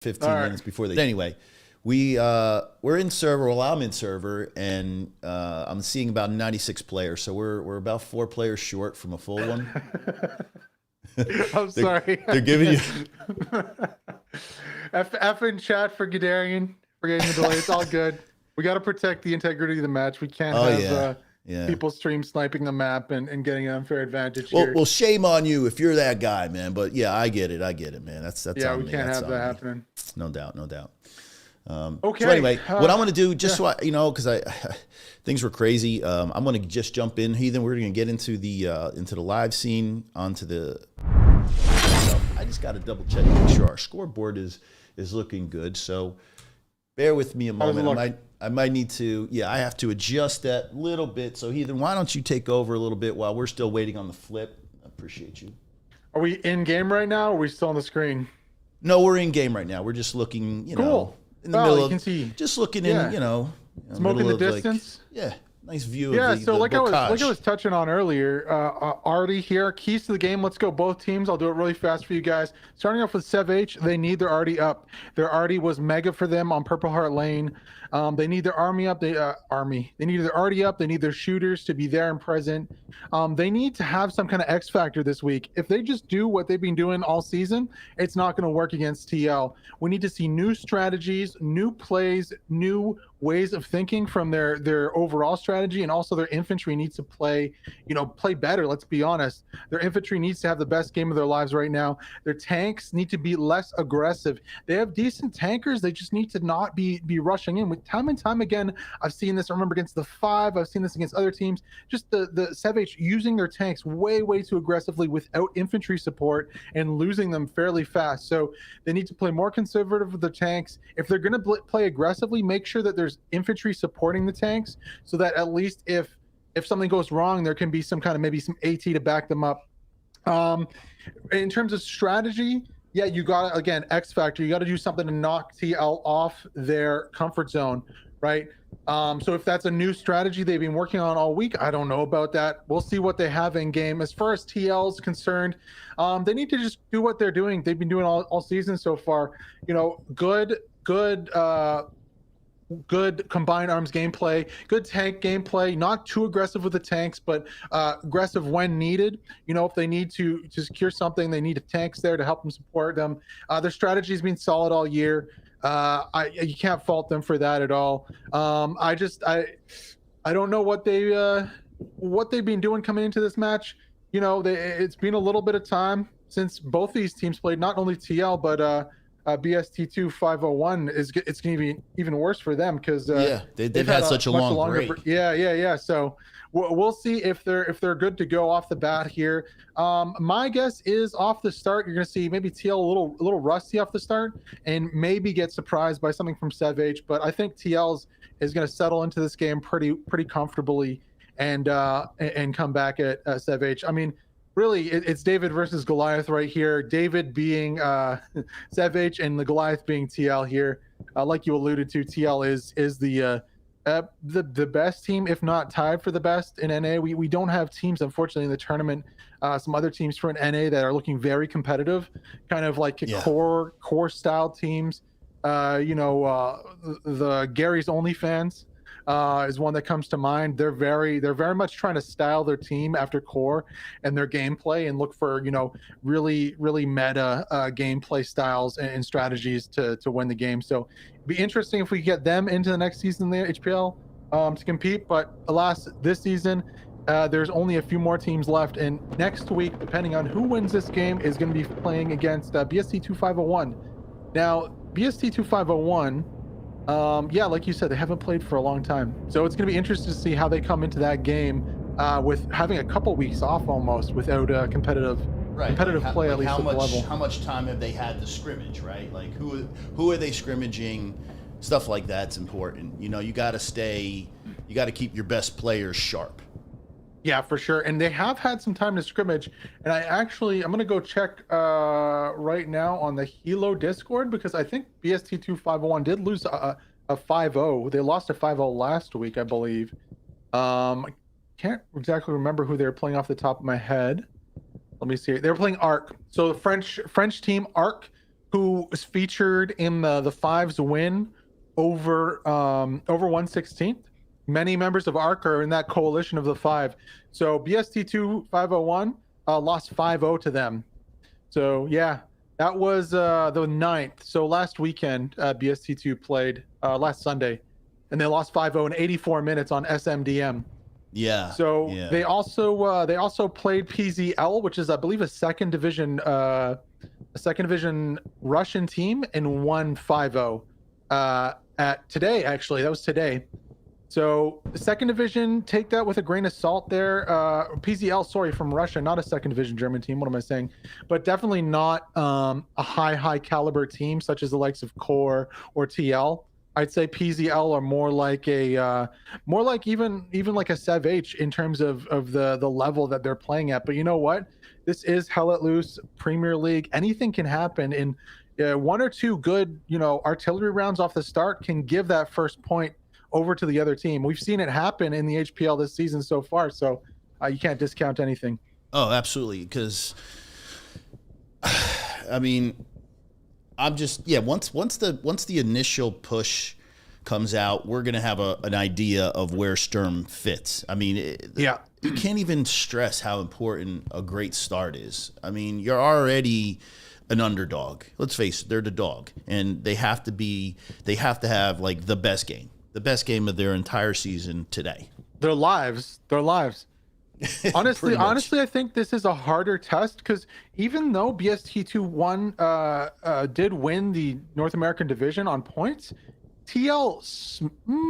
15 minutes before they. Anyway, we're in server. Well, I'm in server, and I'm seeing about 96 players. So we're about 4 players short from a full one. I'm sorry. They're giving you F in chat for Guderian for getting the delay. It's all good. We got to protect the integrity of the match. We can't have people stream sniping the map and getting an unfair advantage here. Well, shame on you if you're that guy, man. But yeah, I get it, man. That's yeah, on we me. can't That's have that happening. No doubt. Okay. So anyway, what I'm going to do, just so because things were crazy, I'm going to just jump in, Heathen. We're going to get into the live scene, onto the. I just got to double check, make sure our scoreboard is looking good. So bear with me a moment. I might need to. Yeah, I have to adjust that little bit. So Heathen, why don't you take over a little bit while we're still waiting on the flip? I appreciate you. Are we in game right now? Or are we still on the screen? No, we're in game right now. We're just looking, cool. In the middle you of, can see. just looking in, smoking the distance. Nice view. Yeah, of the, so the like I bocage. was touching on earlier, Artie here. Keys to the game. Let's go both teams. I'll do it really fast for you guys. Starting off with Sev H, they need their Artie up. Their Artie was mega for them on Purple Heart Lane. They need their army up. They need their Artie up. They need their shooters to be there and present. They need to have some kind of X factor this week. If they just do what they've been doing all season, it's not going to work against TL. We need to see new strategies, new plays, new ways of thinking from their overall strategy, and also their infantry needs to play better. Let's be honest. Their infantry needs to have the best game of their lives right now. Their tanks need to be less aggressive. They have decent tankers. They just need to not be rushing in. With time and time again, I've seen this. I remember against the 5. I've seen this against other teams. Just the Sev H using their tanks way too aggressively without infantry support and losing them fairly fast. So they need to play more conservative with the tanks. If they're going to play aggressively, make sure that there's infantry supporting the tanks, so that at least if something goes wrong, there can be some kind of maybe some AT to back them up. In terms of strategy, yeah, you got, again, X factor. You got to do something to knock TL off their comfort zone, right? So if that's a new strategy they've been working on all week, I don't know about that. We'll see what they have in game. As far as TL is concerned, they need to just do what they're doing. They've been doing all season so far. Good combined arms gameplay, good tank gameplay, not too aggressive with the tanks, but aggressive when needed. If they need to secure something, they need tanks there to help them support them. Their strategy has been solid all year. You can't fault them for that at all. I don't know what they've been doing coming into this match. It's been a little bit of time since both these teams played, not only TL, but BST2 501 it's going to be even worse for them because they've had such a long break. Yeah. So we'll see if they're good to go off the bat here. My guess is off the start you're going to see maybe TL a little rusty off the start and maybe get surprised by something from Sev H. But I think TL is going to settle into this game pretty comfortably and come back at Sev H. I mean, really, it's David versus Goliath right here. David being Sev H and the Goliath being TL here. Like you alluded to, TL is the best team, if not tied for the best in NA. We don't have teams, unfortunately, in the tournament. Some other teams for an NA that are looking very competitive, kind of like core style teams. The Gary's OnlyFans is one that comes to mind. They're very much trying to style their team after core and their gameplay and look for really meta gameplay styles and strategies to win the game. So it'd be interesting if we get them into the next season there, HPL, to compete. But alas, this season there's only a few more teams left, and next week, depending on who wins this game, is going to be playing against BST2 501. Now BST2 501, like you said, they haven't played for a long time. So it's going to be interesting to see how they come into that game with having a couple weeks off almost without competitive play, at least at the level. How much time have they had to scrimmage, right? Like who are they scrimmaging? Stuff like that's important. You got to keep your best players sharp. Yeah, for sure. And they have had some time to scrimmage. And I'm going to go check right now on the Hilo Discord, because I think BST2501 did lose a 5-0. They lost a 5-0 last week, I believe. I can't exactly remember who they were playing off the top of my head. Let me see. They were playing ARC. So the French team ARC who was featured in the Fives win over 116th. Many members of ARC are in that coalition of the five. So BST2 501 lost 5-0 to them. So yeah, that was the 9th. So last weekend, BST2 played last Sunday, and they lost 5-0 in 84 minutes on SMDM. Yeah. So yeah. they also played PZL, which is I believe a second division Russian team, and won 5-0 at today. Actually, that was today. So the second division, take that with a grain of salt there. PZL, sorry, from Russia, not a second division German team. What am I saying? But definitely not a high caliber team such as the likes of Core or TL. I'd say PZL are more like even like a Sev H in terms of the level that they're playing at. But you know what? This is Hell Let Loose Premier League. Anything can happen, and one or two good artillery rounds off the start can give that first point over to the other team. We've seen it happen in the HPL this season so far, so you can't discount anything. Oh, absolutely. Because, I mean, I'm just once the initial push comes out, we're gonna have an idea of where Sturm fits. I mean, you can't even stress how important a great start is. I mean, you're already an underdog. Let's face it, they're the dog, and they have to have like the best game of their entire season today. Their lives. Honestly, I think this is a harder test because even though BST2 did win the North American division on points, TL,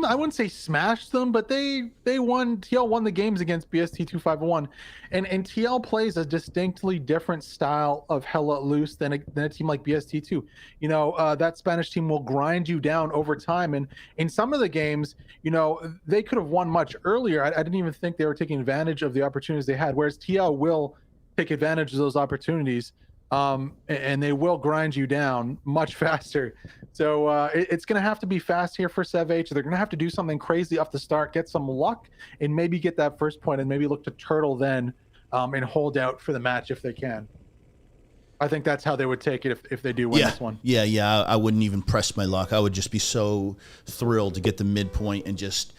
I wouldn't say smashed them, but they won. TL won the games against BST2 501, and TL plays a distinctly different style of Hell Let Loose than a team like BST2. That Spanish team will grind you down over time, and in some of the games, they could have won much earlier. I didn't even think they were taking advantage of the opportunities they had, whereas TL will take advantage of those opportunities. And they will grind you down much faster. So it's going to have to be fast here for Sev H. They're going to have to do something crazy off the start, get some luck, and maybe get that first point, and maybe look to turtle then and hold out for the match if they can. I think that's how they would take it if they do win this one. Yeah. I wouldn't even press my luck. I would just be so thrilled to get the midpoint and just,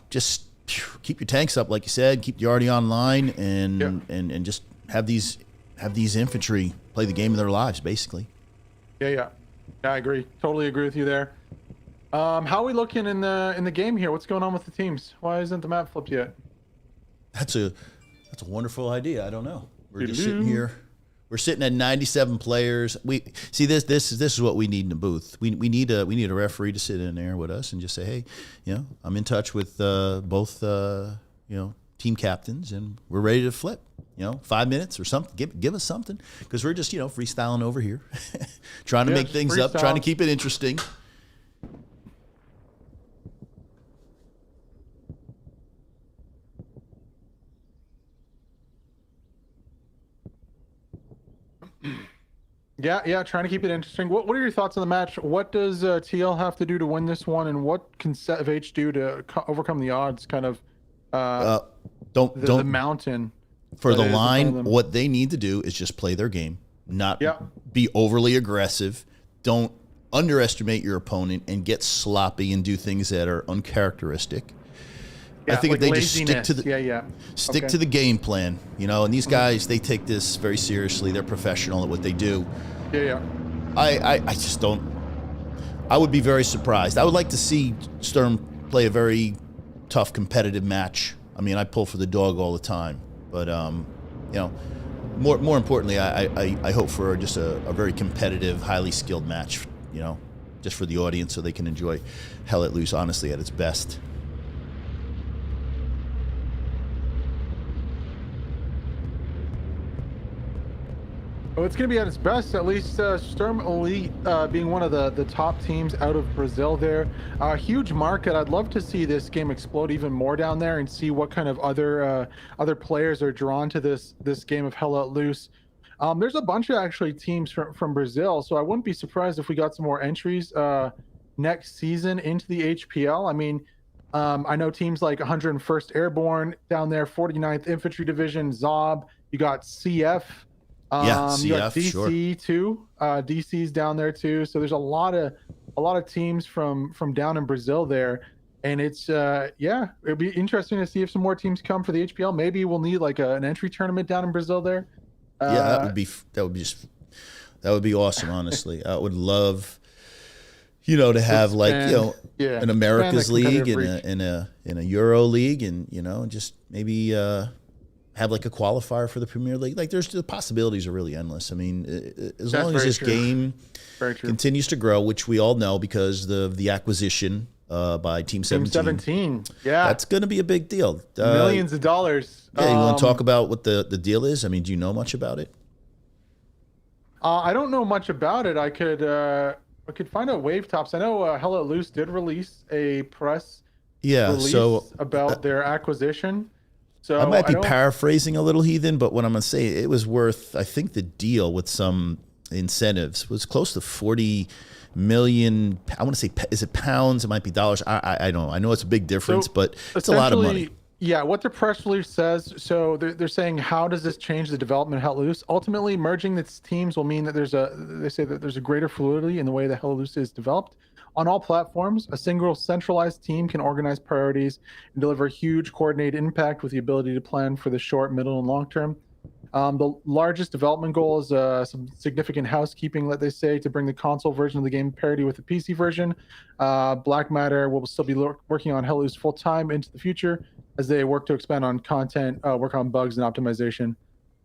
just keep your tanks up, like you said, keep the already online, and just have these infantry play the game of their lives, basically. Yeah, I agree. Totally agree with you there. How are we looking in the game here? What's going on with the teams? Why isn't the map flipped yet? That's a wonderful idea. I don't know. We're just sitting here. We're sitting at 97 players. We see this is what we need in the booth. We need a referee to sit in there with us and just say, hey, I'm in touch with both team captains, and we're ready to flip. 5 minutes or something. Give us something, because we're just freestyling over here, trying to make things up, trying to keep it interesting. Yeah, trying to keep it interesting. What are your thoughts on the match? What does TL have to do to win this one, and what can Sev H do to overcome the odds? Kind of the mountain. For the line, what they need to do is just play their game, not be overly aggressive. Don't underestimate your opponent and get sloppy and do things that are uncharacteristic. I think if they laziness. just stick to the game plan, and these guys, they take this very seriously. They're professional at what they do. I just don't. I would be very surprised. I would like to see Sturm play a very tough, competitive match. I mean, I pull for the dog all the time. But more importantly, I hope for just a very competitive, highly skilled match. Just for the audience, so they can enjoy Hell Let Loose, honestly, at its best. Well, it's going to be at its best, at least Sturm Elite being one of the top teams out of Brazil there. Huge market. I'd love to see this game explode even more down there and see what kind of other players are drawn to this game of Hell Let Loose. There's a bunch of actually teams from Brazil, so I wouldn't be surprised if we got some more entries next season into the HPL. I mean, I know teams like 101st Airborne down there, 49th Infantry Division, Zob. You got CF. Yeah, You got CF, sure. DC too. DC's down there too. So there's a lot of teams from down in Brazil there, and it's yeah, it'd be interesting to see if some more teams come for the HPL. Maybe we'll need like an entry tournament down in Brazil there. Yeah, that would be awesome. Honestly, I would love, to have an America's League and a Euro League, and just maybe have like a qualifier for the Premier League. Like, the possibilities are really endless. I mean, as long as this game continues to grow, which we all know because of the acquisition by Team 17. Yeah, that's going to be a big deal. Millions of dollars. Yeah, you want to talk about what the deal is? I mean, do you know much about it? I don't know much about it. I could find out Wave Tops. I know Hell Loose did release a press release about their acquisition. So I might be paraphrasing a little, Heathen, but what I'm going to say, it was worth, I think the deal with some incentives was close to 40 million. I want to say, is it pounds? It might be dollars. I don't know. I know it's a big difference, but it's a lot of money. Yeah, what the press release says, so they're saying, how does this change the development of Hell Loose? Ultimately, merging its teams will mean that they say that there's a greater fluidity in the way that Hell Loose is developed. On all platforms, a single centralized team can organize priorities and deliver huge coordinated impact with the ability to plan for the short, middle, and long term. The largest development goal is some significant housekeeping, let they say, to bring the console version of the game parity with the PC version. Black Matter will still be working on Hell Loose full time into the future as they work to expand on content, work on bugs and optimization.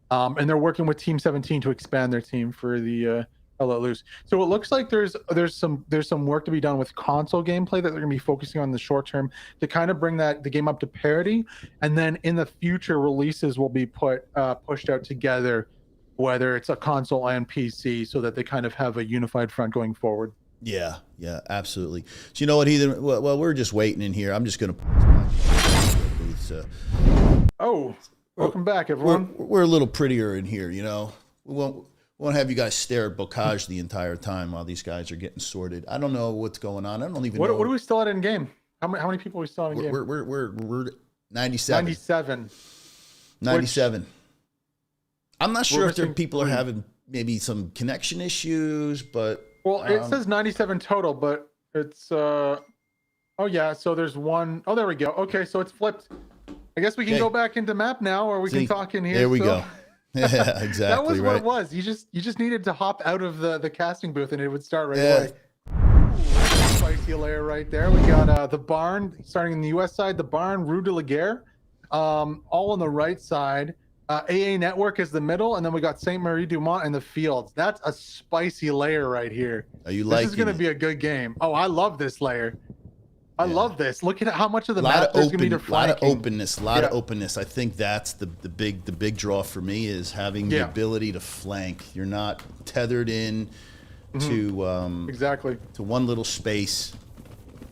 And they're working with Team 17 to expand their team for the Hell Loose. So it looks like there's some work to be done with console gameplay that they're going to be focusing on in the short term to kind of bring the game up to parity, and then in the future releases will be pushed out together, whether it's a console and PC, so that they kind of have a unified front going forward. Yeah, absolutely. So you know what, Heathen? Well, we're just waiting in here. I'm just going to. Welcome back, everyone. We're a little prettier in here, We won't have you guys stare at Bocage the entire time while these guys are getting sorted. I don't know what's going on. I don't even know. What are we still at in game? How many people are we still at in game? We're 97. 97. I'm not sure if people are having maybe some connection issues, but it says 97 total, but it's so there's one. Oh, there we go. Okay, so it's flipped. I guess we can go back into map now, or we can talk in here. There we go. Yeah, exactly. That was right. what it was. You just needed to hop out of the casting booth and it would start right away. Spicy layer right there. We got the barn starting in the US side, the barn, Rue de la Guerre, all on the right side. AA Network is the middle, and then we got Saint Marie du Mont and the Fields. That's a spicy layer right here. Are you liking it? This is going to be a good game. Oh, I love this layer. I love this. Look at how much of the map there's going to be to flanking. A lot of openness. I think that's the big draw for me is having the ability to flank. You're not tethered in to exactly to one little space.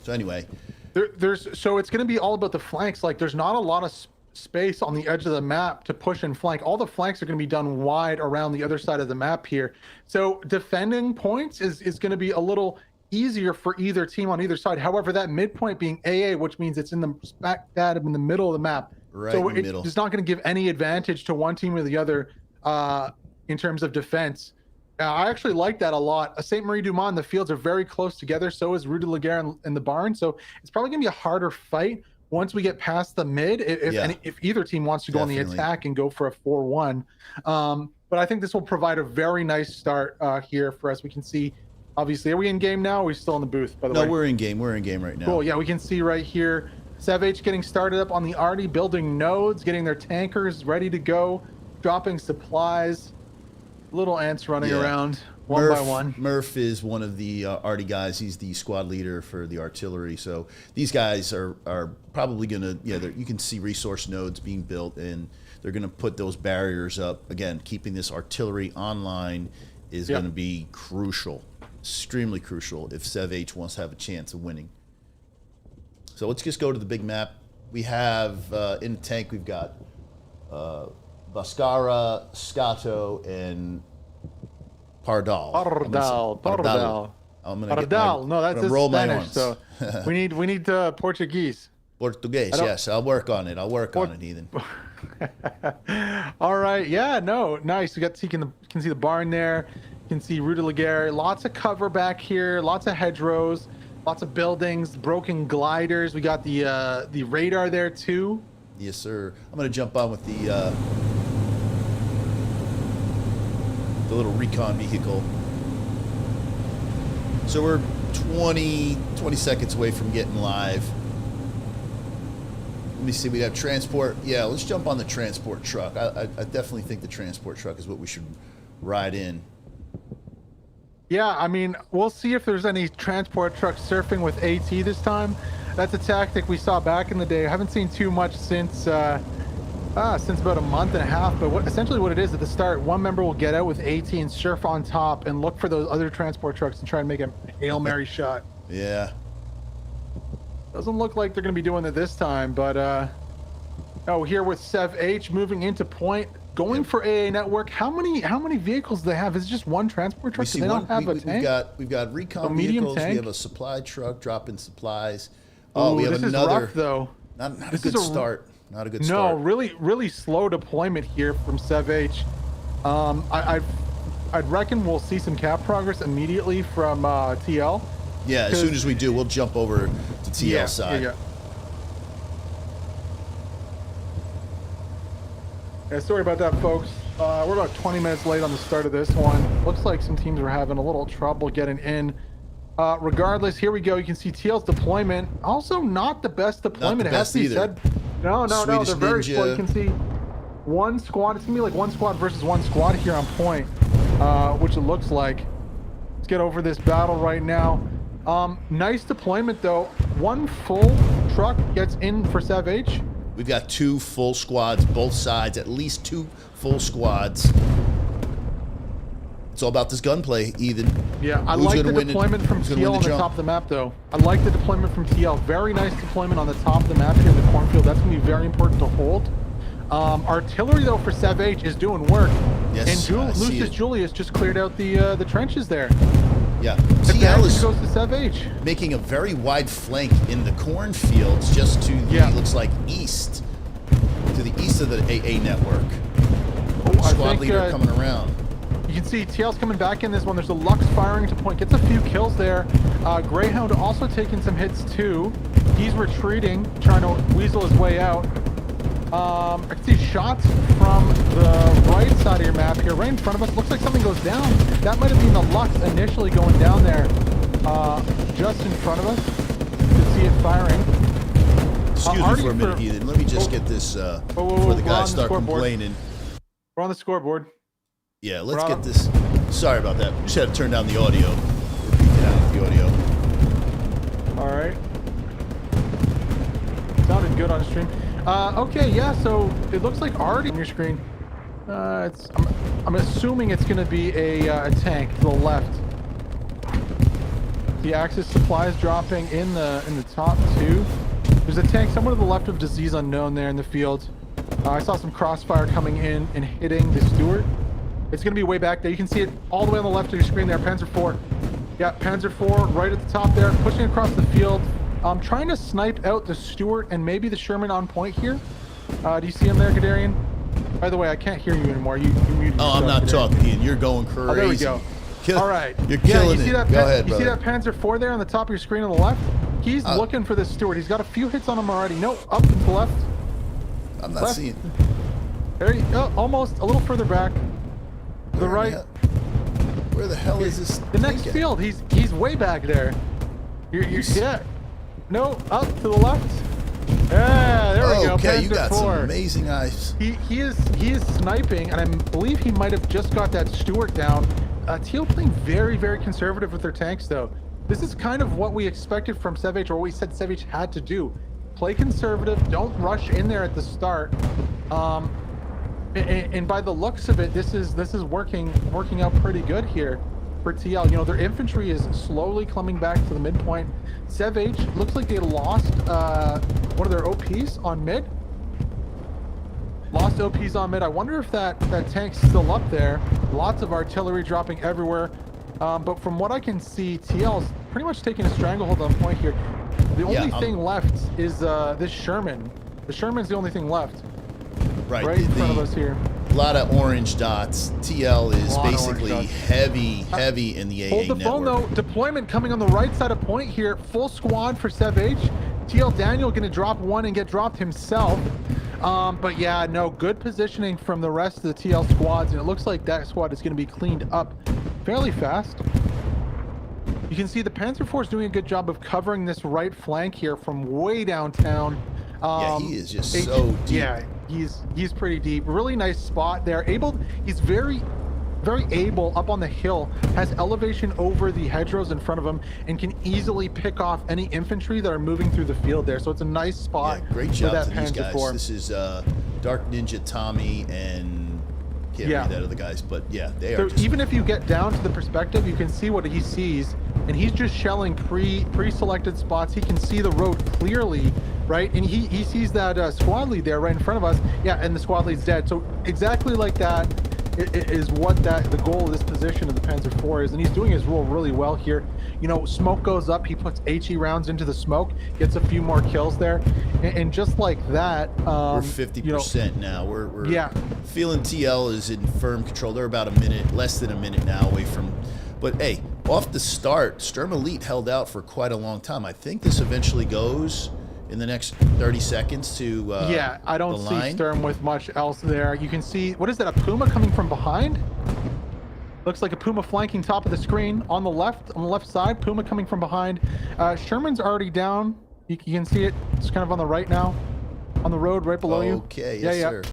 So anyway, so it's going to be all about the flanks. Like there's not a lot of space on the edge of the map to push and flank. All the flanks are going to be done wide around the other side of the map here. So defending points is going to be a little easier for either team on either side. However, that midpoint being AA, which means it's in the smack dab in the middle of the map. Right so in the middle. It's not going to give any advantage to one team or the other in terms of defense. I actually like that a lot. Saint Marie du Mont and the Fields are very close together. So is Rue de la Guerre and the barn. So it's probably going to be a harder fight once we get past the mid, if either team wants to go on the attack and go for a 4-1. But I think this will provide a very nice start here for us. We can see, obviously, are we in game now? Or are we still in the booth, by the way? No, we're in game. We're in game right now. Cool. Yeah, we can see right here, SevH getting started up on the Arty, building nodes, getting their tankers ready to go, dropping supplies. Little ants running around one by one. Murph is one of the Arty guys. He's the squad leader for the artillery. So these guys are probably going to, you can see resource nodes being built, and they're going to put those barriers up. Again, keeping this artillery online is going to be crucial. Extremely crucial if SevH wants to have a chance of winning. So let's just go to the big map. We have in the tank, we've got Bascara, Scato, and Pardal. Pardal. No, that's his Spanish. So we need Portuguese. Portuguese, yes. I'll work on it. Ethan. All right. Yeah, no, nice. You can see the barn there. You can see Rue de la Guerre. Lots of cover back here. Lots of hedgerows. Lots of buildings. Broken gliders. We got the radar there too. Yes, sir. I'm gonna jump on with the little recon vehicle. So we're 20 seconds away from getting live. Let me see, we have transport. Yeah, let's jump on the transport truck. I definitely think the transport truck is what we should ride in. Yeah, I mean, we'll see if there's any transport trucks surfing with AT this time. That's a tactic we saw back in the day. I haven't seen too much since about a month and a half. But essentially what it is at the start, one member will get out with AT and surf on top and look for those other transport trucks and try and make a Hail Mary shot. Yeah. Doesn't look like they're going to be doing it this time, but oh, here with Sev H moving into point, going for AA network. How many vehicles do they have? Is it just one transport truck? We see they don't have a tank? We've got recon vehicles. We have a supply truck dropping supplies. Oh, we have this another. is rough, though. Not a good start. Not a good start. No, really slow deployment here from Sev H. I'd reckon we'll see some cap progress immediately from TL. Yeah, as soon as we do, we'll jump over to TL side. Yeah, sorry about that, folks. We're about 20 minutes late on the start of this one. Looks like some teams are having a little trouble getting in. Regardless, here we go. You can see TL's deployment. Also, not the best deployment. Not the best either. No, Swedish they're very Ninja. slow. You can see one squad. It's gonna be like one squad versus one squad here on point, which it looks like. Let's get over this battle right now. Nice deployment though. One full truck gets in for Sev H. We've got 2 full squads, both sides, at least 2 full squads. It's all about this gunplay, Ethan. Yeah, I like the deployment from TL on the top of the map, though. I like the deployment from TL. Very nice deployment on the top of the map here in the cornfield. That's going to be very important to hold. Artillery, though, for Sev H is doing work. Yes, and Lucius Julius just cleared out the trenches there. Yeah, TL goes to Sev H. Making a very wide flank in the cornfields just to the, looks like east, to the east of the AA network. Squad leader coming around. You can see TL's coming back in this one. There's a Lux firing to point. Gets a few kills there. Greyhound also taking some hits too. He's retreating, trying to weasel his way out. I can see shots from the right side of your map here, right in front of us. Looks like something goes down. That might have been the Lux initially going down there, just in front of us. You can see it firing. Excuse me for a minute, Ethan. Let me just get this before the guys start complaining. We're on the scoreboard. Yeah, let's get this. Sorry about that. We just had to turn down the audio. We're peeking out the audio. All right. Sounded good on stream. Okay, yeah. So it looks like already on your screen. I'm assuming it's going to be a tank to the left. The Axis supplies dropping in the top 2. There's a tank somewhere to the left of Disease Unknown there in the field. I saw some crossfire coming in and hitting the Stewart. It's going to be way back there. You can see it all the way on the left of your screen there. Panzer IV. Yeah, Panzer IV right at the top there, pushing across the field. Trying to snipe out the Stewart and maybe the Sherman on point here. Do you see him there, Gadarian? By the way, I can't hear you anymore. You muted Oh, I'm not talking, Ian. You're going crazy. Oh, there we go. All right. You're killing it. Go ahead, You brother. see that Panzer IV there on the top of your screen on the left? He's looking for this Stewart. He's got a few hits on him already. No, up to the left. I'm not seeing. There you go. Almost a little further back. To the right. Where the hell is this? The next field. He's way back there. Yeah. No, up to the left. Yeah, there we go. Okay, Panzer you got IV. some amazing eyes. He is sniping, and I believe he might have just got that Stewart down. TL playing very, very conservative with their tanks, though. This is kind of what we expected from Sev H, or what we said Sev H had to do. Play conservative. Don't rush in there at the start. And by the looks of it, this is working out pretty good here for TL. You know, their infantry is slowly coming back to the midpoint. Sev H looks like they lost one of their OPs on mid. Lost OPs on mid. I wonder if that tank's still up there. Lots of artillery dropping everywhere. But from what I can see, TL's pretty much taking a stranglehold on point here. The only thing left is this Sherman. The Sherman's the only thing left. Right in front of us here. A lot of orange dots. TL is basically heavy in the AA Hold the phone though. Deployment coming on the right side of point here. Full squad for Sev H. TL Daniel going to drop one and get dropped himself. But yeah, no, good positioning from the rest of the TL squads, and it looks like that squad is going to be cleaned up fairly fast. You can see the Panzer IV is doing a good job of covering this right flank here from way downtown. Yeah, he is just so deep. Yeah, he's pretty deep. Really nice spot there. He's very able up on the hill, has elevation over the hedgerows in front of him, and can easily pick off any infantry that are moving through the field there. So it's a nice spot. Yeah, great job to these guys. This is Dark Ninja Tommy and can't read that other guys, but yeah, they are. So even if you get down to the perspective, you can see what he sees, and he's just shelling pre-selected spots. He can see the road clearly, right? And he sees that squad lead there right in front of us. Yeah, and the squad lead's dead. So exactly like that is what the goal of this position of the Panzer IV is, and he's doing his role really well here. You know, smoke goes up, he puts HE rounds into the smoke, gets a few more kills there, and just like that, we're 50% now. We're feeling TL is in firm control. They're about less than a minute now away from. But hey, off the start, Sturm Elite held out for quite a long time. I think this eventually goes in the next 30 seconds to yeah, I don't see Sturm with much else there. You can see, what is that, a Puma coming from behind? Looks like a Puma flanking top of the screen. On the left side, Puma coming from behind. Sherman's already down. You can see it. It's kind of on the right now, on the road right below you. Okay, yes, sir.